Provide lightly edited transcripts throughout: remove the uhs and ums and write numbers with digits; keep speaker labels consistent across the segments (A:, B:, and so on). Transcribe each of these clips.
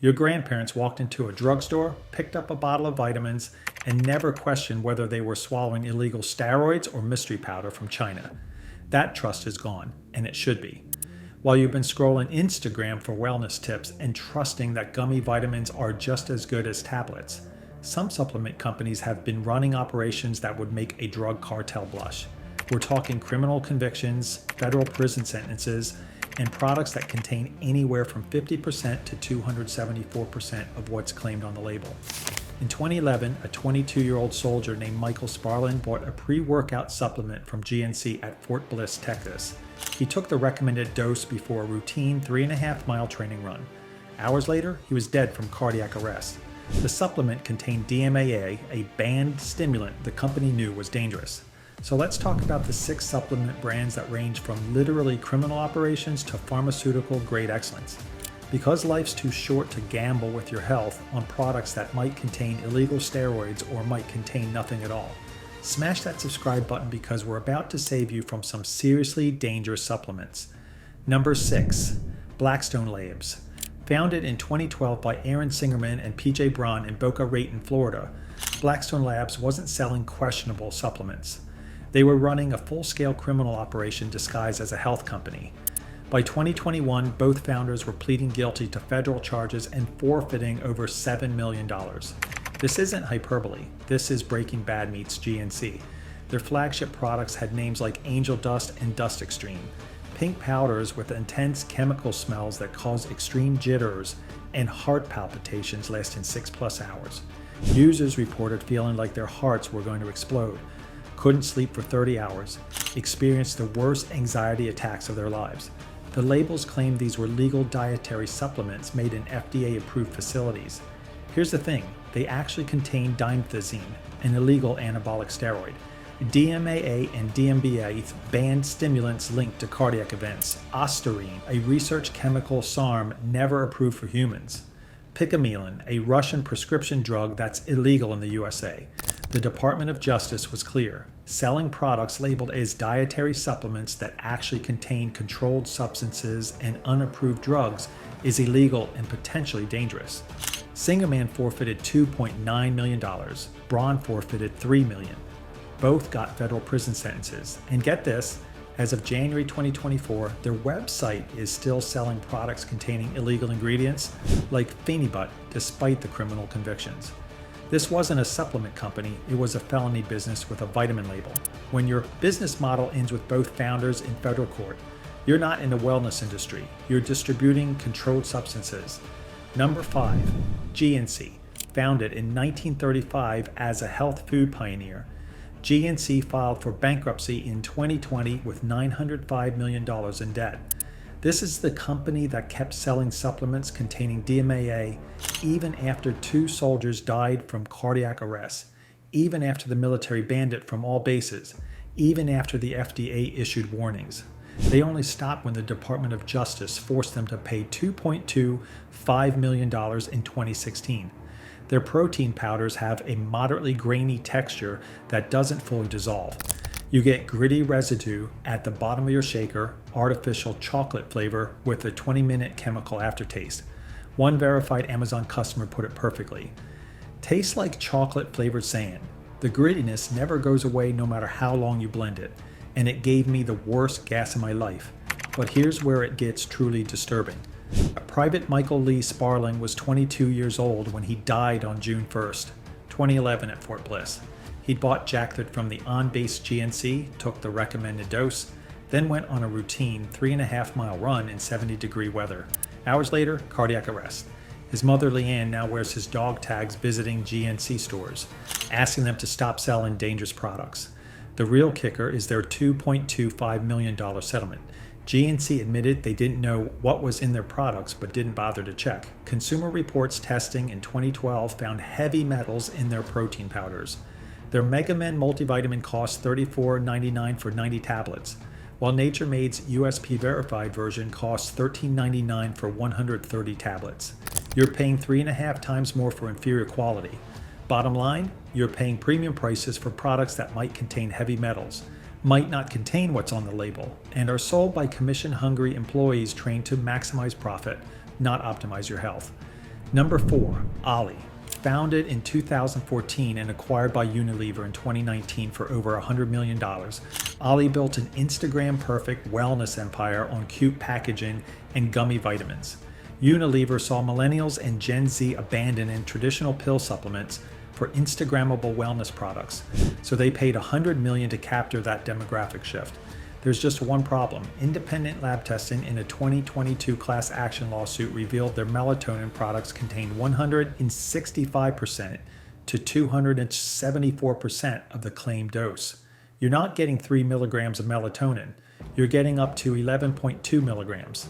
A: Your grandparents walked into a drugstore, picked up a bottle of vitamins, and never questioned whether they were swallowing illegal steroids or mystery powder from China. That trust is gone, and it should be. While you've been scrolling Instagram for wellness tips and trusting that gummy vitamins are just as good as tablets, some supplement companies have been running operations that would make a drug cartel blush. We're talking criminal convictions, federal prison sentences, and products that contain anywhere from 50% to 274% of what's claimed on the label. In 2011, a 22-year-old soldier named Michael Sparling bought a pre-workout supplement from GNC at Fort Bliss, Texas. He took the recommended dose before a routine 3.5-mile training run. Hours later, he was dead from cardiac arrest. The supplement contained DMAA, a banned stimulant the company knew was dangerous. So let's talk about the 6 supplement brands that range from literally criminal operations to pharmaceutical-grade excellence. Because life's too short to gamble with your health on products that might contain illegal steroids or might contain nothing at all, smash that subscribe button because we're about to save you from some seriously dangerous supplements. Number 6. Blackstone Labs. Founded in 2012 by Aaron Singerman and PJ Braun in Boca Raton, Florida, Blackstone Labs wasn't selling questionable supplements. They were running a full-scale criminal operation disguised as a health company. By 2021, both founders were pleading guilty to federal charges and forfeiting over $7 million. This isn't hyperbole. This is Breaking Bad meets GNC. Their flagship products had names like Angel Dust and Dust Extreme, pink powders with intense chemical smells that cause extreme jitters and heart palpitations lasting 6+ hours. Users reported feeling like their hearts were going to explode, couldn't sleep for 30 hours, experienced the worst anxiety attacks of their lives. The labels claimed these were legal dietary supplements made in FDA-approved facilities. Here's the thing, they actually contain dimethazine, an illegal anabolic steroid. DMAA and DMBA banned stimulants linked to cardiac events. Ostarine, a research chemical SARM never approved for humans. Picamelin, a Russian prescription drug that's illegal in the USA. The Department of Justice was clear. Selling products labeled as dietary supplements that actually contain controlled substances and unapproved drugs is illegal and potentially dangerous. Singerman forfeited $2.9 million. Braun forfeited $3 million. Both got federal prison sentences. And get this, as of January 2024, their website is still selling products containing illegal ingredients like Phenibut despite the criminal convictions. This wasn't a supplement company, it was a felony business with a vitamin label. When your business model ends with both founders in federal court, you're not in the wellness industry, you're distributing controlled substances. Number 5, GNC. Founded in 1935 as a health food pioneer, GNC filed for bankruptcy in 2020 with $905 million in debt. This is the company that kept selling supplements containing DMAA even after 2 soldiers died from cardiac arrest, even after the military banned it from all bases, even after the FDA issued warnings. They only stopped when the Department of Justice forced them to pay $2.25 million in 2016. Their protein powders have a moderately grainy texture that doesn't fully dissolve. You get gritty residue at the bottom of your shaker, artificial chocolate flavor with a 20-minute chemical aftertaste. One verified Amazon customer put it perfectly. Tastes like chocolate flavored sand. The grittiness never goes away no matter how long you blend it, and it gave me the worst gas in my life. But here's where it gets truly disturbing. Private Michael Lee Sparling was 22 years old when he died on June 1st, 2011 at Fort Bliss. He'd bought Jacqueline from the on-base GNC, took the recommended dose, then went on a routine 3.5-mile run in 70-degree weather. Hours later, cardiac arrest. His mother Leanne now wears his dog tags visiting GNC stores, asking them to stop selling dangerous products. The real kicker is their $2.25 million settlement. GNC admitted they didn't know what was in their products but didn't bother to check. Consumer Reports testing in 2012 found heavy metals in their protein powders. Their Mega Men multivitamin costs $34.99 for 90 tablets, while Nature Made's USP verified version costs $13.99 for 130 tablets. You're paying 3.5 times more for inferior quality. Bottom line, you're paying premium prices for products that might contain heavy metals, might not contain what's on the label, and are sold by commission-hungry employees trained to maximize profit, not optimize your health. Number 4, Olly. Founded in 2014 and acquired by Unilever in 2019 for over $100 million, Olly built an Instagram-perfect wellness empire on cute packaging and gummy vitamins. Unilever saw millennials and Gen Z abandon traditional pill supplements for Instagrammable wellness products, so they paid $100 million to capture that demographic shift. There's just one problem. Independent lab testing in a 2022 class action lawsuit revealed their melatonin products contain 165% to 274% of the claimed dose. You're not getting 3 milligrams of melatonin. You're getting up to 11.2 milligrams.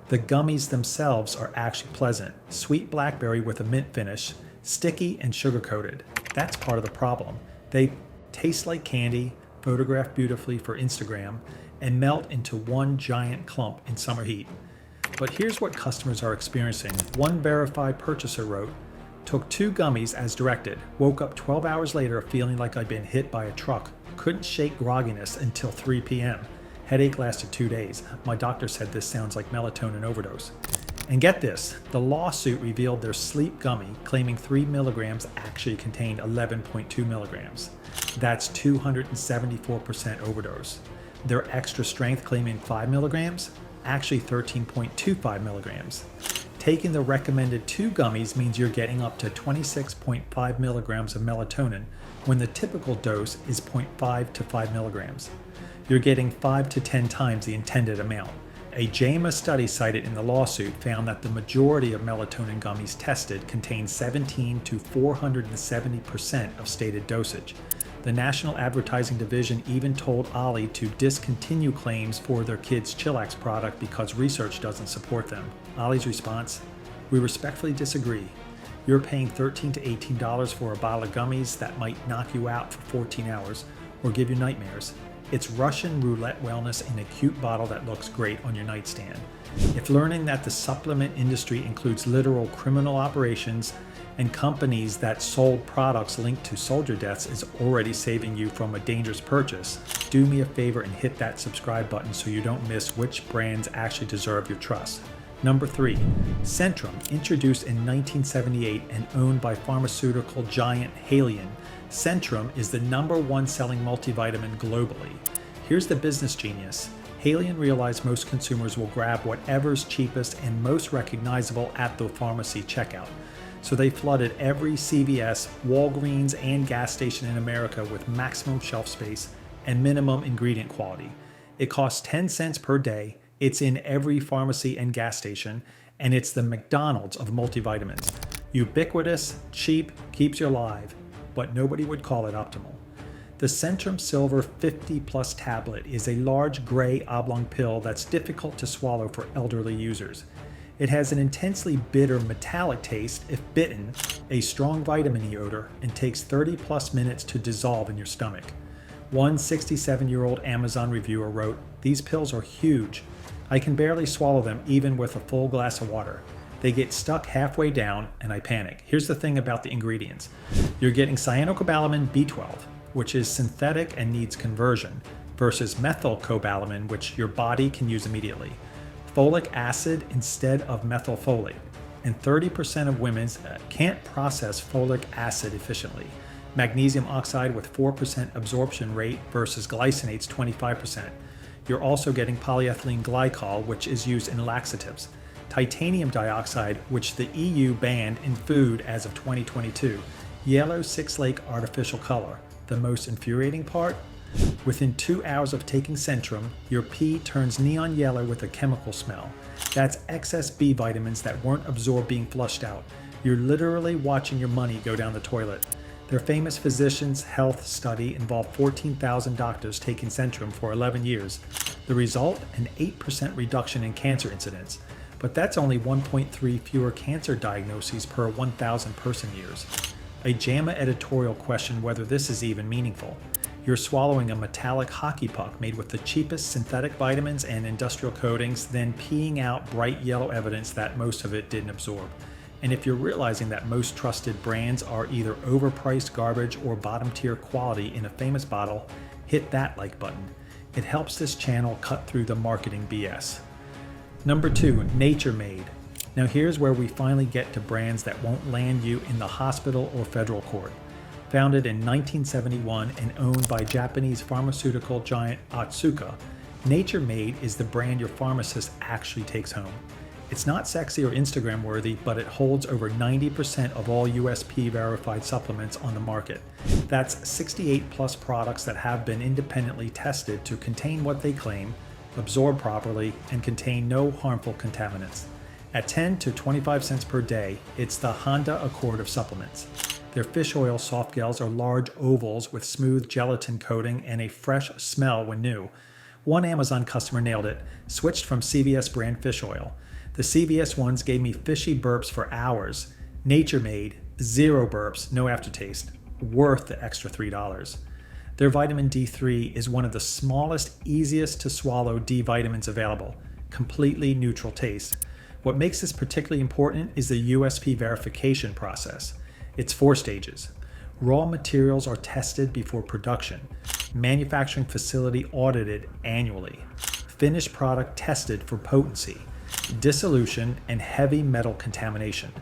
A: The gummies themselves are actually pleasant. Sweet blackberry with a mint finish, sticky and sugar-coated. That's part of the problem. They taste like candy, photograph beautifully for Instagram, and melt into one giant clump in summer heat. But here's what customers are experiencing. One verified purchaser wrote, "Took 2 gummies as directed, woke up 12 hours later feeling like I'd been hit by a truck, couldn't shake grogginess until 3 p.m. Headache lasted 2 days. My doctor said this sounds like melatonin overdose." And get this, the lawsuit revealed their sleep gummy, claiming 3 milligrams, actually contained 11.2 milligrams. That's 274% overdose. Their extra strength, claiming 5 milligrams, actually 13.25 milligrams. Taking the recommended 2 gummies means you're getting up to 26.5 milligrams of melatonin when the typical dose is 0.5 to 5 milligrams. You're getting 5 to 10 times the intended amount. A JAMA study cited in the lawsuit found that the majority of melatonin gummies tested contained 17 to 470% of stated dosage. The National Advertising Division even told Olly to discontinue claims for their kids' Chillax product because research doesn't support them. Olly's response: "We respectfully disagree. You're paying $13 to $18 for a bottle of gummies that might knock you out for 14 hours or give you nightmares. It's Russian roulette wellness in a cute bottle that looks great on your nightstand." If learning that the supplement industry includes literal criminal operations and companies that sold products linked to soldier deaths is already saving you from a dangerous purchase, do me a favor and hit that subscribe button so you don't miss which brands actually deserve your trust. Number 3, Centrum, introduced in 1978 and owned by pharmaceutical giant Haleon. Centrum is the #1 selling multivitamin globally. Here's the business genius. Haleon realized most consumers will grab whatever's cheapest and most recognizable at the pharmacy checkout. So they flooded every CVS, Walgreens, and gas station in America with maximum shelf space and minimum ingredient quality. It costs 10 cents per day, it's in every pharmacy and gas station, and it's the McDonald's of multivitamins. Ubiquitous, cheap, keeps you alive, but nobody would call it optimal. The Centrum Silver 50 Plus tablet is a large gray oblong pill that's difficult to swallow for elderly users. It has an intensely bitter metallic taste if bitten, a strong vitamin E odor, and takes 30 plus minutes to dissolve in your stomach. One 67-year-old Amazon reviewer wrote, "These pills are huge. I can barely swallow them even with a full glass of water. They get stuck halfway down and I panic." Here's the thing about the ingredients. You're getting cyanocobalamin B12, which is synthetic and needs conversion, versus methylcobalamin, which your body can use immediately. Folic acid instead of methylfolate, and 30% of women can't process folic acid efficiently. Magnesium oxide with 4% absorption rate versus glycinate's 25%. You're also getting polyethylene glycol, which is used in laxatives. Titanium dioxide, which the EU banned in food as of 2022. Yellow 6-lake artificial color. The most infuriating part? Within 2 hours of taking Centrum, your pee turns neon yellow with a chemical smell. That's excess B vitamins that weren't absorbed being flushed out. You're literally watching your money go down the toilet. Their famous Physicians' Health study involved 14,000 doctors taking Centrum for 11 years. The result? An 8% reduction in cancer incidence. But that's only 1.3 fewer cancer diagnoses per 1,000 person years. A JAMA editorial questioned whether this is even meaningful. You're swallowing a metallic hockey puck made with the cheapest synthetic vitamins and industrial coatings, then peeing out bright yellow evidence that most of it didn't absorb. And if you're realizing that most trusted brands are either overpriced garbage or bottom tier quality in a famous bottle, hit that like button. It helps this channel cut through the marketing BS. Number 2, Nature Made. Now here's where we finally get to brands that won't land you in the hospital or federal court. Founded in 1971 and owned by Japanese pharmaceutical giant Otsuka, Nature Made is the brand your pharmacist actually takes home. It's not sexy or Instagram worthy, but it holds over 90% of all USP verified supplements on the market. That's 68 plus products that have been independently tested to contain what they claim, absorb properly, and contain no harmful contaminants. At 10 to 25 cents per day, it's the Honda Accord of supplements. Their fish oil soft gels are large ovals with smooth gelatin coating and a fresh smell when new. One Amazon customer nailed it, switched from CVS brand fish oil. The CVS ones gave me fishy burps for hours. Nature Made, 0 burps, no aftertaste. Worth the extra $3. Their vitamin D3 is one of the smallest, easiest to swallow D vitamins available. Completely neutral taste. What makes this particularly important is the USP verification process. It's 4 stages. Raw materials are tested before production. Manufacturing facility audited annually. Finished product tested for potency, dissolution, and heavy metal contamination.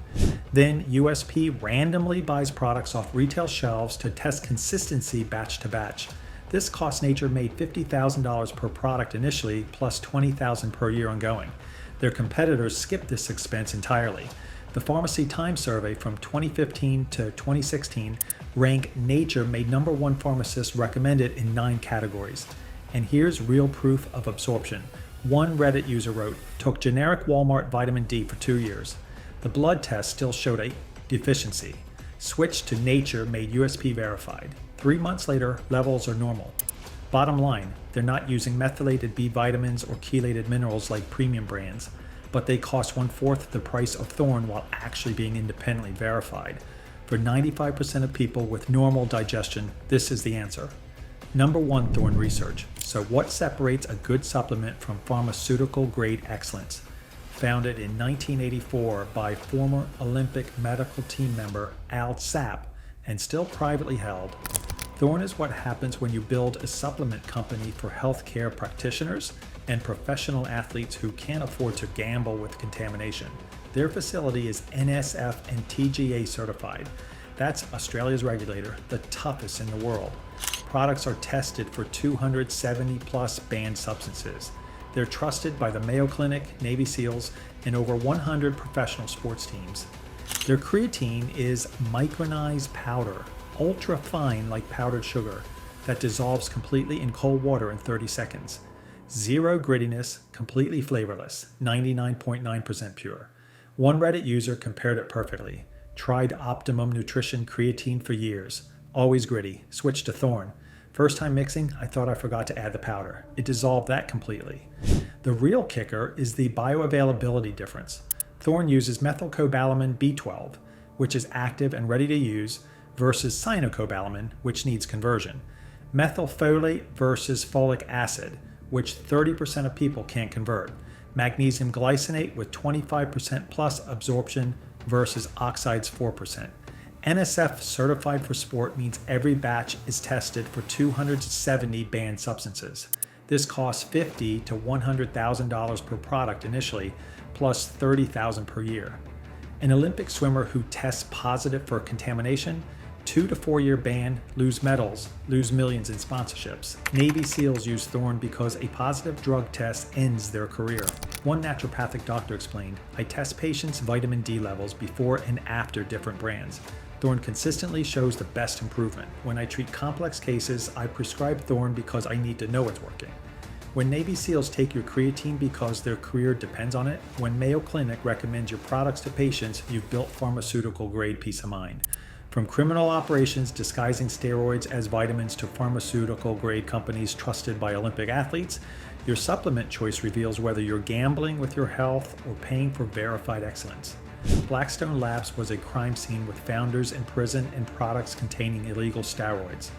A: Then USP randomly buys products off retail shelves to test consistency batch to batch. This cost Nature Made $50,000 per product initially, plus $20,000 per year ongoing. Their competitors skipped this expense entirely. The Pharmacy Times survey from 2015 to 2016 ranked Nature Made #1 pharmacist recommended in 9 categories. And here's real proof of absorption. One Reddit user wrote, took generic Walmart vitamin D for 2 years. The blood test still showed a deficiency. Switched to Nature Made USP verified. 3 months later, levels are normal. Bottom line, they're not using methylated B vitamins or chelated minerals like premium brands, but they cost 1/4 the price of Thorne while actually being independently verified. For 95% of people with normal digestion, this is the answer. #1 Thorne research. So what separates a good supplement from pharmaceutical grade excellence? Founded in 1984 by former Olympic medical team member Al Sapp and still privately held, Thorne is what happens when you build a supplement company for healthcare practitioners and professional athletes who can't afford to gamble with contamination. Their facility is NSF and TGA certified. That's Australia's regulator, the toughest in the world. Products are tested for 270 plus banned substances. They're trusted by the Mayo Clinic, Navy SEALs, and over 100 professional sports teams. Their creatine is micronized powder, ultra fine like powdered sugar, that dissolves completely in cold water in 30 seconds. 0 grittiness, completely flavorless, 99.9% pure. One Reddit user compared it perfectly. Tried Optimum Nutrition creatine for years. Always gritty. Switched to Thorne. First time mixing, I thought I forgot to add the powder. It dissolved that completely. The real kicker is the bioavailability difference. Thorne uses methylcobalamin B12, which is active and ready to use, versus cyanocobalamin, which needs conversion. Methylfolate versus folic acid, which 30% of people can't convert. Magnesium glycinate with 25% plus absorption versus oxides 4%. NSF certified for sport means every batch is tested for 270 banned substances. This costs $50,000 to $100,000 per product initially, plus $30,000 per year. An Olympic swimmer who tests positive for contamination, 2 to 4 year ban, lose medals, lose millions in sponsorships. Navy SEALs use Thorne because a positive drug test ends their career. One naturopathic doctor explained, I test patients' vitamin D levels before and after different brands. Thorne consistently shows the best improvement. When I treat complex cases, I prescribe Thorne because I need to know it's working. When Navy SEALs take your creatine because their career depends on it, when Mayo Clinic recommends your products to patients, you've built pharmaceutical grade peace of mind. From criminal operations disguising steroids as vitamins to pharmaceutical grade companies trusted by Olympic athletes, your supplement choice reveals whether you're gambling with your health or paying for verified excellence. Blackstone Labs was a crime scene with founders in prison and products containing illegal steroids.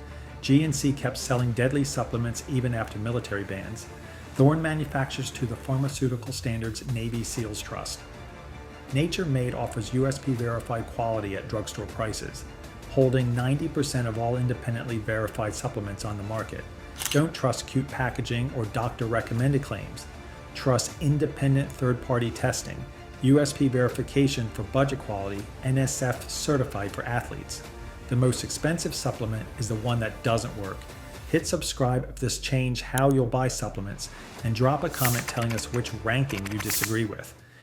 A: GNC kept selling deadly supplements even after military bans. Thorne manufactures to the pharmaceutical standards Navy SEALs trust. Nature Made offers USP verified quality at drugstore prices, holding 90% of all independently verified supplements on the market. Don't trust cute packaging or doctor recommended claims. Trust independent third-party testing. USP verification for budget quality, NSF certified for athletes. The most expensive supplement is the one that doesn't work. Hit subscribe if this changed how you'll buy supplements, and drop a comment telling us which ranking you disagree with.